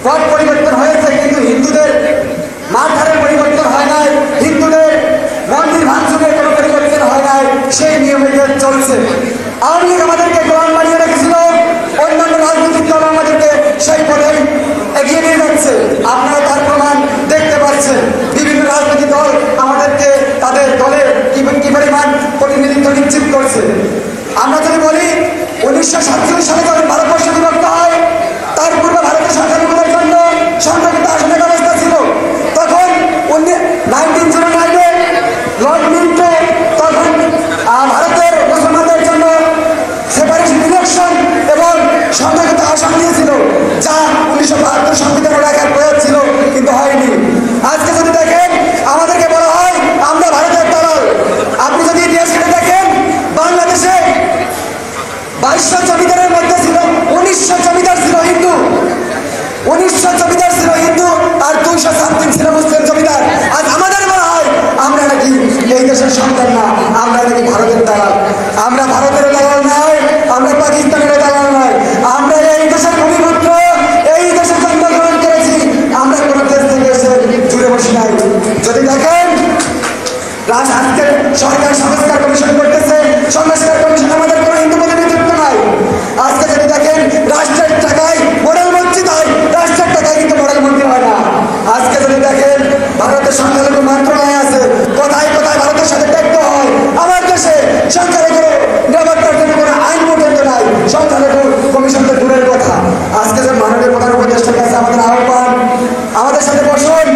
পথ পরিবর্তন হয়েছে, কিন্তু হিন্দুদের মাথার পরিবর্তন হয় নাই, হিন্দুদের মন্দির ভাঙচুরের কোনো পরিবর্তন হয় নাই, সেই নিয়মে চলছে। আওয়ামী লীগ আমাদেরকে গোলাম বানিয়ে রেখেছিল, অন্যান্য রাজনৈতিক দল আমাদেরকে সেই পথেই এগিয়ে নিয়ে যাচ্ছে। আপনারা তার প্রমাণ দেখতে পাচ্ছেন। বিভিন্ন রাজনৈতিক দল আমাদেরকে তাদের দলের কি পরিমাণ প্রতিনিধিত্ব নিশ্চিত করছে। আমরা যদি বলি 1947 সালে যখন ভারতবর্ষ বিভক্ত হয়, তার পূর্বে ভারতের সংখ্যালঘুদের জন্য সংরক্ষিত আসনের ব্যবস্থা ছিল। তখন 1909 লর্ড মিন্টো তখন ভারতের মুসলমানদের জন্য সেপারেশন ইলেকশন এবং সংরক্ষিত আসন দিয়েছিল, যা 1972 সংবিধানে রাখার প্রয়োজন ছিল, কিন্তু হয়নি। আজকে যদি দেখেন আমাদেরকে বলা হয় আমরা ভারতের দালাল। আপনি যদি ইতিহাস ঘেঁটে দেখেন, বাংলাদেশে 2200 জমিদারের মধ্যে ছিল 1900 জমিদার ছিল হিন্দু, 1900 জমিদার ছিল হিন্দু, আর 200 সামথিং ছিল মুসলিম জমিদার। আজ আমাদের বলা হয় আমরা নাকি এই দেশের সন্তান না, আমরা নাকি ভারতের দালাল। আমরা ভারতের দালাল নয়, আমরা পাকিস্তানের দালাল নয়, আমরা এই দেশের ভূমিপুত্র, এই দেশে জন্মগ্রহণ করেছি। আমরা কোনো দেশ থেকে এসে জুড়ে বসি নাই। যদি দেখেন আজকে সরকার সংস্কার কমিশন করতেছে, সংস্কার কমিশন আমাদের কোনো হিন্দু প্রতিনিধিত্ব নাই। আজকে যদি দেখেন রাষ্ট্রের টাকায় মডেল মসজিদ হয়, রাষ্ট্রের টাকায় কিন্তু মডেল মন্দির হয় না। আজকে যদি দেখেন ভারতের সংখ্যালঘু মন্ত্রণালয় আছে, কোথায় কোথায় ভারতের সাথে দেখতে হয়। আমার দেশে সংখ্যালঘু নিরাপত্তার জন্য কোনো আইন পর্যন্ত নাই, সংখ্যালঘু কমিশন তো দূরের কথা। আজকে যে মাননীয় প্রধান উপদেষ্টার কাছে আমাদের আহ্বান, আমাদের সাথে বসুন,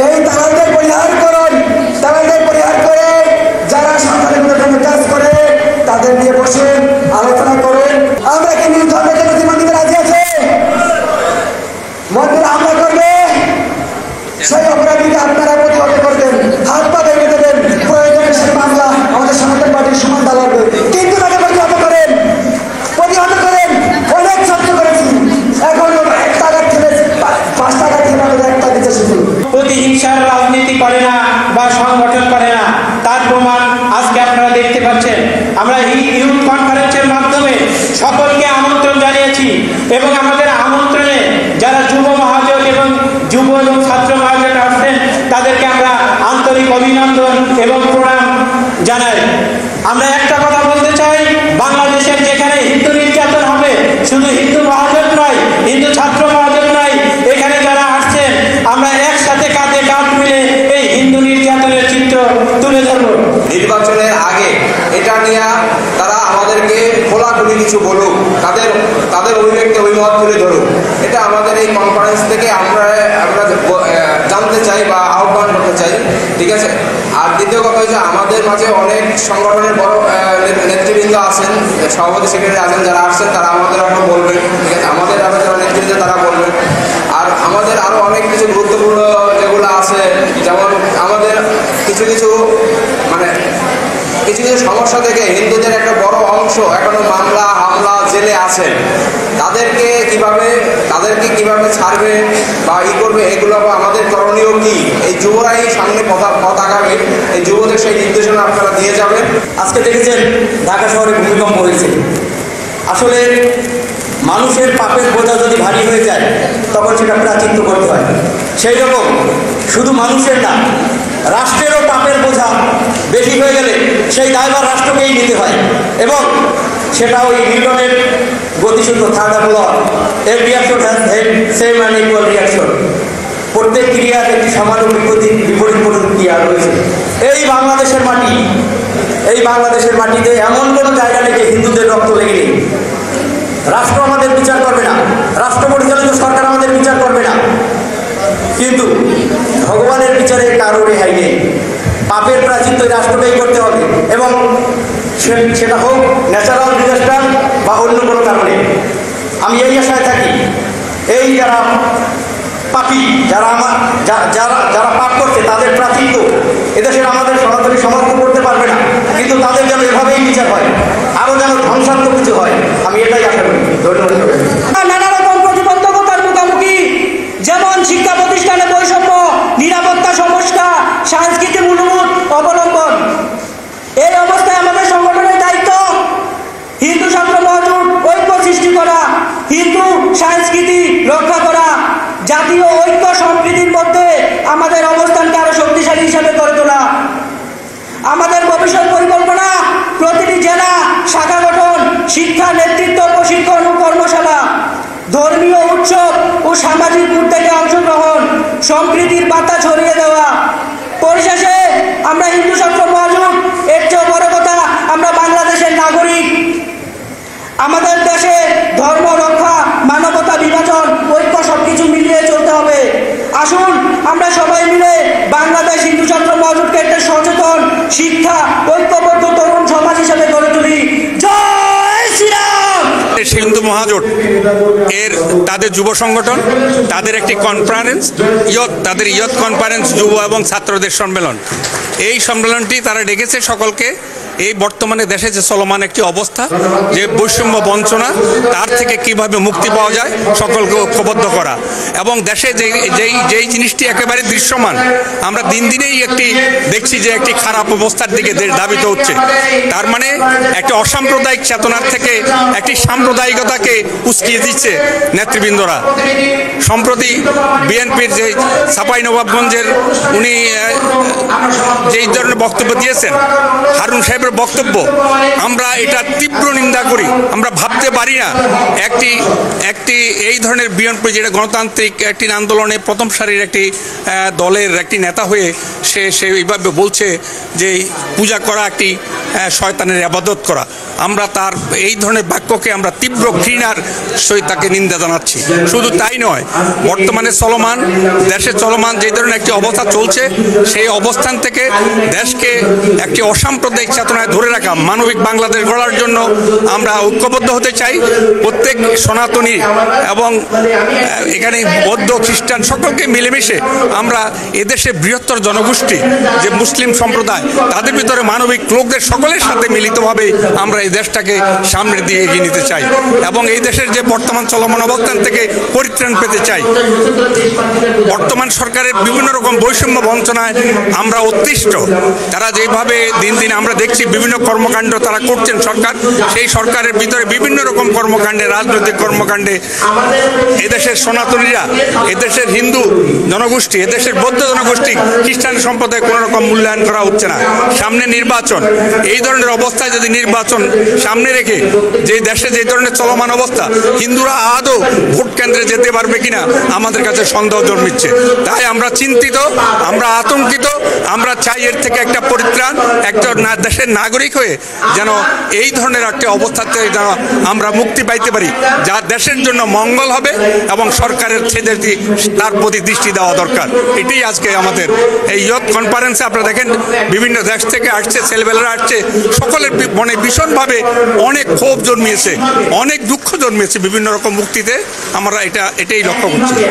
এই দালালদের পরিহার করুন, দালালদের পরিহার করে যারা সংখ্যালঘুদের জন্য কাজ করে তাদের নিয়ে বসুন, আলোচনা করুন। আমরা কি নিজ ধর্মের জন্য জীবন দিতে রাজি আছে? মন্দিরে হামলা করবে, সেই অপরাধীকে আপনারা প্রতিহত করবেন, হাত পা ভেঙে দেবেন, প্রয়োজনে সেই মামলা আমাদের সনাতন পার্টির সমান দাঁড়াবে, কিন্তু তাকে প্রতিহত করেন, প্রতিহত করেন। অনেক ছাত্র করেছি, এখন 1 টাকার থেকে 5 টাকার থেকে আমাদের 1 টাকা দিতে শুধু প্রতিহিংসার রাজনীতি করে না বা সংগঠন করে না, তার প্রমাণ আজকে আপনারা দেখতে পাচ্ছেন। আমরা ইউথ কনফারেন্সের মাধ্যমে সকলকে আমন্ত্রণ জানিয়েছি এবং আমাদের আমন্ত্রণে যারা যুব মহাজোট এবং যুব এবং ছাত্র মহাজোট আসছেন তাদেরকে আমরা আন্তরিক অভিনন্দন এবং প্রণাম জানাই। আমরা একটা কথা বলতে চাই, বাংলাদেশের যেখানে হিন্দু নির্যাতন হবে, শুধু হিন্দু মহাজোট নয়, হিন্দু ছাত্র মহাজোট নয়, এখানে যারা আসছেন আমরা একসাথে কাঁধে কাঁধ মিলে এই হিন্দু নির্যাতনের চিত্র তুলে ধরব। নির্বাচনের আগে এটা নিয়ে তারা আমাদেরকে খোলাখুলি কিছু বলুক, তাদের অভিব্যক্তি অভিমত তুলে ধরুক। এটা আমাদের এই কনফারেন্স থেকে আমরা জানতে চাই বা আহ্বান করতে চাই, ঠিক আছে। আর দ্বিতীয় কথা হচ্ছে আমাদের মাঝে অনেক সংগঠনের বড় নেতৃবৃন্দ আছেন, সভাপতি সেক্রেটারি আছেন, যারা আসছেন তারা আমাদের আরও বলবেন, ঠিক আছে। আমাদের আরও যারা নেতৃবৃন্দ তারা বলবেন। আর আমাদের আরও অনেক কিছু গুরুত্বপূর্ণ যেগুলো আছে, যেমন আমাদের কিছু কিছু সমস্যা থেকে হিন্দুদের একটা বড় অংশ এখনো মামলা হামলা জেলে আছে। তাদেরকে কিভাবে ছাড়বে বা করবে, এগুলো আমাদের করণীয় কি? এই যুবরাই সামনে পথ আগামী, এই যুবদের সেই নির্দেশনা আপনারা দিয়ে যাবেন। আজকে দেখেছেন ঢাকা শহরে ভূমিকম্প হয়েছে। আসলে মানুষের পাপের বোঝা যদি ভারী হয়ে যায় তখন সেটা প্রাচিত্য করতে হয়। সেই রকম শুধু মানুষের না, রাষ্ট্রেরও পাপের বোঝা বেশি হয়ে গেলে সেই দায়ভার রাষ্ট্রকেই নিতে হয়, এবং সেটা ওই নিউটনের গতিসূত্র third law, every reaction has same and equal reaction. প্রত্যেক ক্রিয়ার একটি সমান বিপরীত প্রতিক্রিয়া রয়েছে। এই বাংলাদেশের মাটিতে এমন কোনো জায়গা নেই যে হিন্দুদের রক্ত লেগে নেই। রাষ্ট্র আমাদের বিচার করবে না, রাষ্ট্র পরিচালিত সরকার আমাদের বিচার করবে না, কিন্তু ভগবানের বিচারে কারো রেহাই নেই। পাপের প্রাচিত্য রাষ্ট্রকেই করতে হবে, এবং সেটা হোক ন্যাচারাল ডিজাস্টার বা অন্য কোনো কারণে। আমি এই আশায় থাকি, এই যারা পাপী, যারা পাপ করছে তাদের প্রাচিত্য এদেশের আমাদের সনাতনী সমাজ করতে পারবে না, কিন্তু তাদের যেন এভাবেই বিচার হয়, আরও যেন ধ্বংসাত্মক কিছু হয়, আমি এটাই আশা করি। ধন্যবাদ। নানা রকম প্রতিবন্ধকতার মুখোমুখি, যেমন শিক্ষা প্রতিষ্ঠানে বৈষম্য, নিরাপত্তা সমস্যা, সাংস্কৃতিক মূল্যবোধ অবলম্বন। এই অবস্থায় আমাদের সংগঠনের দায়িত্ব হিন্দু ছাত্র মহাজোট ঐক্য সৃষ্টি করা, হিন্দু সংস্কৃতি রক্ষা করা, জাতীয় ঐক্য সম্প্রীতির মধ্যে আমাদের অবস্থানকে আরো শক্তিশালী হিসাবে গড়ে তোলা। আমাদের ভবিষ্যৎ পরিকল্পনা প্রতিটি জেলা শাখা গঠন, শিক্ষা, নেতৃত্ব, প্রশিক্ষণ ও কর্মশালা, ধর্মীয় উৎসব ও সামাজিক উদ্যোগে অংশগ্রহণ, সম্প্রীতির বার্তা ছড়িয়ে দেওয়া। পরিশেষে আমরা হিন্দু ছাত্র মহাজোট, এর চেয়ে বড় কথা আমরা বাংলাদেশের নাগরিক। আমাদের দেশে ধর্ম রক্ষা, মানবতা বিভাজন, ঐক্য সবকিছু মিলিয়ে চলতে হবে। আসুন আমরা সবাই মিলে বাংলাদেশ হিন্দু ছাত্র মহাজোটকে একটা সচেতন, শিক্ষা, ঐক্যবদ্ধ তরুণ সমাজ হিসেবে গড়ে তুলি। জয় শ্রীরাম। হিন্দু মহাজোট এর তাদের যুব সংগঠন, তাদের একটি কনফারেন্স, তাদের ইয়ত কনফারেন্স, যুব এবং ছাত্রদের সম্মেলন। এই সম্মেলনটি তারা ডেকেছে সকলকে এই বর্তমানে দেশে যে চলমান একটি অবস্থা, যে বৈষম্য বঞ্চনা, তার থেকে কিভাবে মুক্তি পাওয়া যায় সকলকে ঐক্যবদ্ধ করা। এবং দেশে যেই জিনিসটি একেবারে দৃশ্যমান, আমরা দিন দিনেই দেখছি যে একটি খারাপ অবস্থার দিকে দেশ ধাবিত হচ্ছে। তার মানে একটি অসাম্প্রদায়িক চেতনার থেকে একটি সাম্প্রদায়িকতাকে উস্কিয়ে দিচ্ছে নেতৃবৃন্দরা। সম্প্রতি বিএনপির যে চাঁপাইনবাবগঞ্জের উনি যেই ধরনের বক্তব্য দিয়েছেন, হারুন সাহেবের বক্তব্য, আমরা এটা তীব্র নিন্দা করি। আমরা ভাবতে পারি না একটি এই ধরনের বিএনপি, যেটা গণতান্ত্রিক একটি আন্দোলনে প্রথম সারির একটি দলের একটি নেতা হয়ে সে এইভাবে বলছে যে পূজা করা একটি শয়তানের ইবাদত করা। আমরা তার এই ধরনের বাক্যকে আমরা তীব্র ঘৃণার সহিত তাকে নিন্দা জানাচ্ছি। শুধু তাই নয়, বর্তমানে দেশে চলমান যে ধরনের একটি অবস্থা চলছে, সেই অবস্থান থেকে দেশকে একটি অসাম্প্রদায়িক চেতনায় ধরে রাখা, মানবিক বাংলাদেশ গড়ার জন্য আমরা ঐক্যবদ্ধ হতে চাই। প্রত্যেক সনাতনী এবং এখানে বৌদ্ধ, খ্রিস্টান সকলকে মিলেমিশে আমরা এদেশে বৃহত্তর জনগোষ্ঠী যে মুসলিম সম্প্রদায়, তাদের ভিতরে মানবিক লোকদের সকলের সাথে মিলিতভাবে আমরা এই দেশটাকে সামনের দিকে এগিয়ে নিতে চাই এবং এই দেশের যে বর্তমান চলমান অবস্থান থেকে পরিত্রাণ পেতে চাই। বর্তমান সরকারের বিভিন্ন রকম বৈষম্য বঞ্চনায় আমরা অতিষ্ঠ। তারা যেভাবে দিন দিন আমরা দেখছি বিভিন্ন কর্মকাণ্ড তারা করছেন সরকার, সেই সরকারের ভিতরে বিভিন্ন রকম কর্মকাণ্ডে, রাজনৈতিক কর্মকাণ্ডে এদেশের সনাতনীরা, এদেশের হিন্দু জনগোষ্ঠী, এদেশের বৌদ্ধ জনগোষ্ঠী, খ্রিস্টান সম্প্রদায় কোনো রকম মূল্যায়ন করা হচ্ছে না। সামনে নির্বাচন, এই ধরনের অবস্থায় যদি নির্বাচন সামনে রেখে যে দেশে যে ধরনের চলমান অবস্থা, হিন্দুরা আদৌ ভোট কেন্দ্রে যেতে পারবে কিনা আমাদের কাছে সন্দেহ জন্মিচ্ছে। তাই আমরা চিন্তিত, আমরা আতঙ্কিত। আমরা চাই এর থেকে একটা পরিত্রাণ, একটা দেশের নাগরিক হয়ে যেন এই ধরনের একটা অবস্থাতে যেন আমরা মুক্তি পাইতে পারি, যা দেশের জন্য মঙ্গল হবে এবং সরকারের তার প্রতি দৃষ্টি দেওয়া দরকার। এটাই আজকে আমাদের এই ইয়ত কনফারেন্সে আপনারা দেখেন বিভিন্ন দেশ থেকে আসছে, ছেলেবেলারা আসছে, সকলের মনে ভীষণভাবে অনেক ক্ষোভ জন্মিয়েছে, অনেক দুঃখ জন্মিয়েছে বিভিন্ন রকম মুক্তিতে। আমরা এটাই লক্ষ্য করছি।